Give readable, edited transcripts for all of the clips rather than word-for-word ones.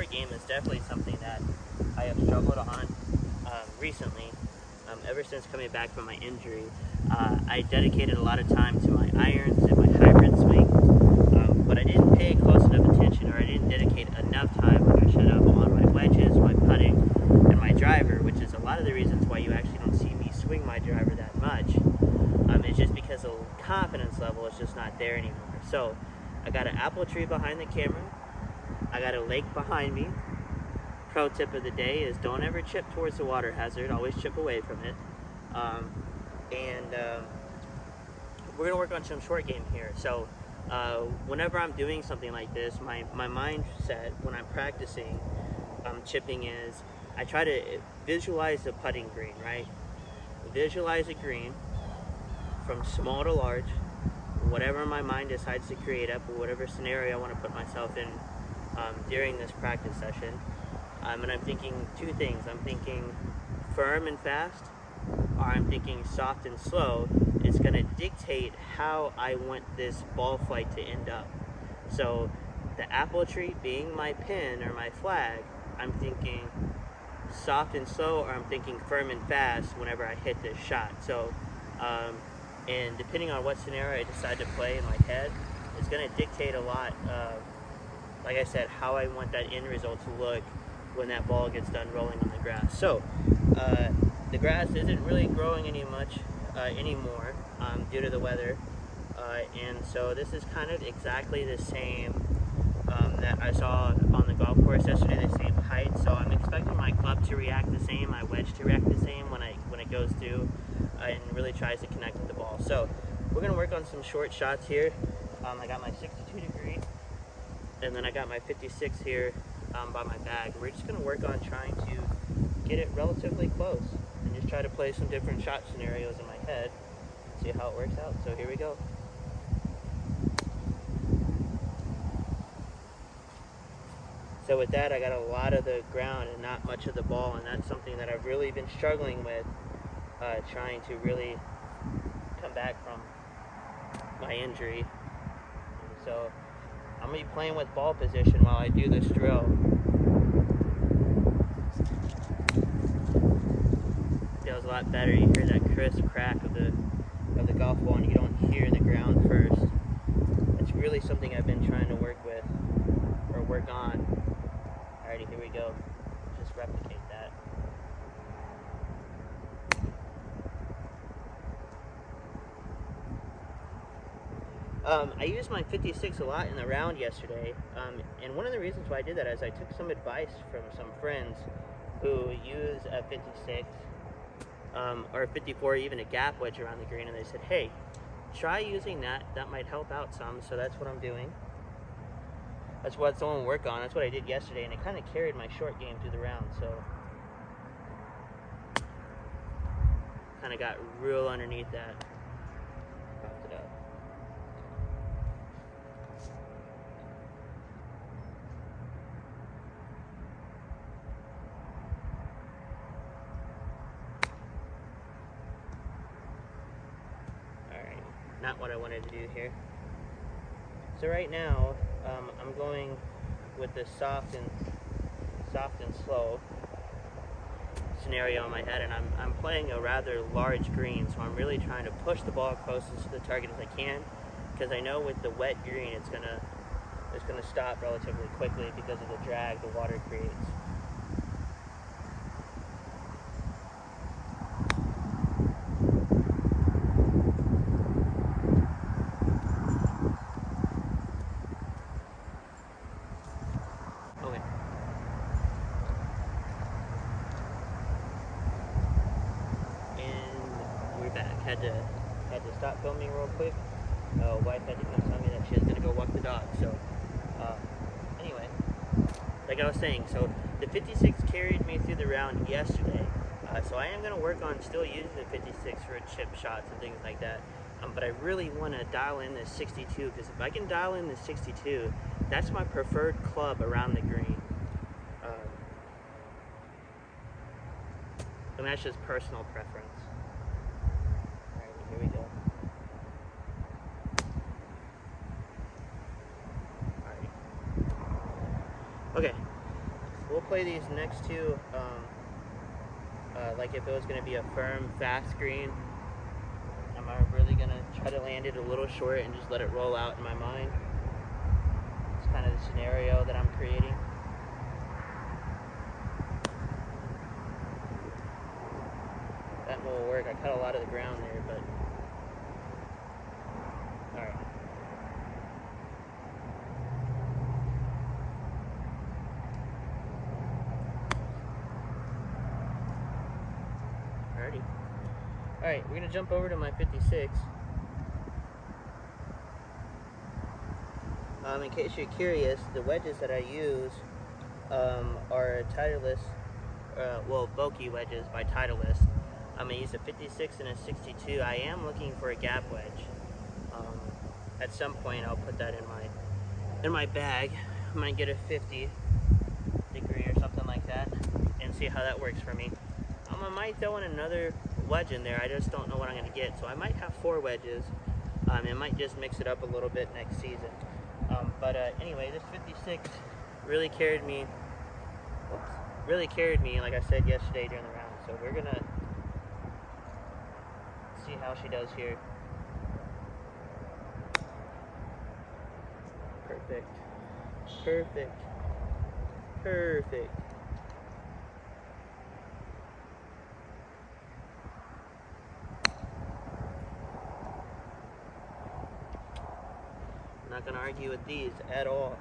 short game is definitely something that I have struggled on recently. Ever since coming back from my injury, I dedicated a lot of time to my irons and my hybrid swing, but I didn't pay close enough attention, or I didn't dedicate enough time like I should have on my wedges, my putting, and my driver, which is a lot of the reasons why you actually don't see me swing my driver that much. It's just because the confidence level is just not there anymore. So I got an apple tree behind the camera, I got a lake behind me. Pro tip of the day is don't ever chip towards the water hazard, always chip away from it. We're going to work on some short game here. So whenever I'm doing something like this, my mindset when I'm practicing chipping is I try to visualize the putting green, right? Visualize a green from small to large, whatever my mind decides to create up, or whatever scenario I want to put myself in during this practice session. And I'm thinking two things. I'm thinking firm and fast, or I'm thinking soft and slow. It's going to dictate how I want this ball flight to end up. So the apple tree being my pin or my flag, I'm thinking soft and slow, or I'm thinking firm and fast whenever I hit this shot. So, and depending on what scenario I decide to play in my head, it's going to dictate a lot, like I said, how I want that end result to look when that ball gets done rolling on the grass. So the grass isn't really growing anymore due to the weather, and so this is kind of exactly the same that I saw on the golf course yesterday, the same height. So I'm expecting my club to react the same, my wedge to react the same when it goes through and really tries to connect with the ball. So we're going to work on some short shots here. I got my 62 degree, and then I got my 56 here by my bag. We're just going to work on trying to get it relatively close and just try to play some different shot scenarios in my head, see how it works out. So here we go. So with that, I got a lot of the ground and not much of the ball, and that's something that I've really been struggling with, trying to really come back from my injury. So I'm going to be playing with ball position while I do this drill. Feels a lot better. You hear that crisp crack of the golf ball, and you don't hear the ground first. It's really something I've been trying to work on. Alrighty, here we go. Just replicate that. I used my 56 a lot in the round yesterday, and one of the reasons why I did that is I took some advice from some friends who use a 56 or a 54, even a gap wedge around the green, and they said, hey, try using that might help out some. So that's what I'm doing. That's what someone work on. That's what I did yesterday, and it kind of carried my short game through the round. So kind of got real underneath that. Popped it up. Alright, not what I wanted to do here. So right now, I'm going with the soft and slow scenario in my head, and I'm playing a rather large green, so I'm really trying to push the ball closest to the target as I can, because I know with the wet green it's gonna stop relatively quickly because of the drag the water creates. Had to stop filming real quick. Wife had to come tell me that she was gonna go walk the dog. So anyway, like I was saying, so the 56 carried me through the round yesterday. So I am gonna work on still using the 56 for chip shots and things like that. But I really want to dial in the 62, because if I can dial in the 62, that's my preferred club around the green. And that's just personal preference. Here we go. Alright. Okay. play these next two, like if it was going to be a firm, fast green, am I really going to try to land it a little short and just let it roll out in my mind? It's kind of the scenario that I'm creating. That will work. I cut a lot of the ground there, but alright. Alrighty. Alright, we're gonna jump over to my 56. In case you're curious, the wedges that I use are Titleist, well, Vokey wedges by Titleist. I'm gonna use a 56 and a 62. I am looking for a gap wedge. At some point, I'll put that in my bag. I'm gonna get a 50 degree or something like that, and see how that works for me. I might throw in another wedge in there. I just don't know what I'm gonna get. So I might have 4 wedges. It might just mix it up a little bit next season. But anyway, this 56 really carried me. Like I said yesterday during the round. So we're gonna see how she does here. Perfect. Perfect. Perfect. I'm not gonna argue with these at all.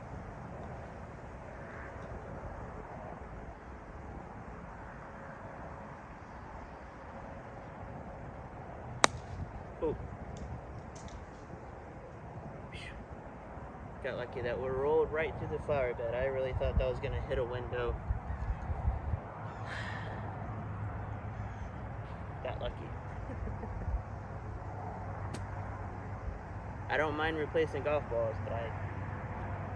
Oh. Got lucky that we rolled right through the flower bed. I really thought that was gonna hit a window. Got lucky. I don't mind replacing golf balls, but I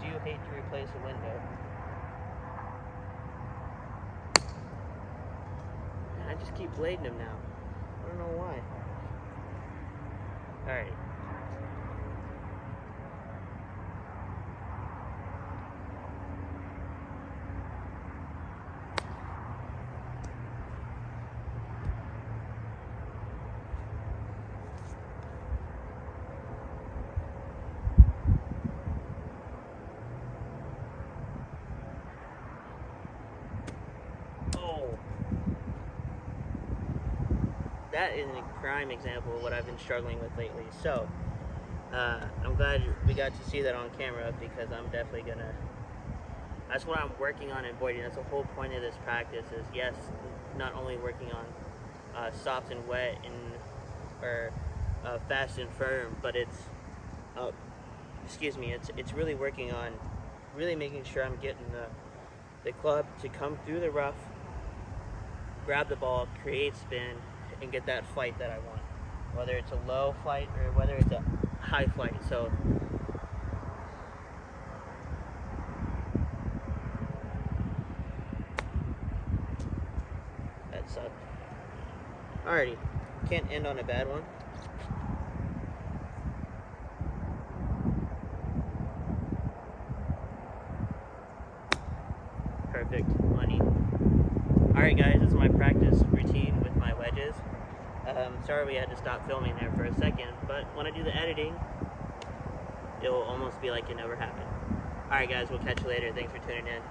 do hate to replace a window. And I just keep blading them now. I don't know why. Alright. That is a prime example of what I've been struggling with lately. So, I'm glad we got to see that on camera, because I'm definitely gonna, that's what I'm working on avoiding. That's the whole point of this practice is, yes, not only working on soft and wet and, or fast and firm, but it's, it's really working on really making sure I'm getting the club to come through the rough, grab the ball, create spin, and get that flight that I want, whether it's a low flight or whether it's a high flight. So that sucked. Alrighty, can't end on a bad one. Perfect, money. Alright guys, this is my practice routine with my wedges. Sorry we had to stop filming there for a second, but when I do the editing, it will almost be like it never happened. Alright guys, we'll catch you later. Thanks for tuning in.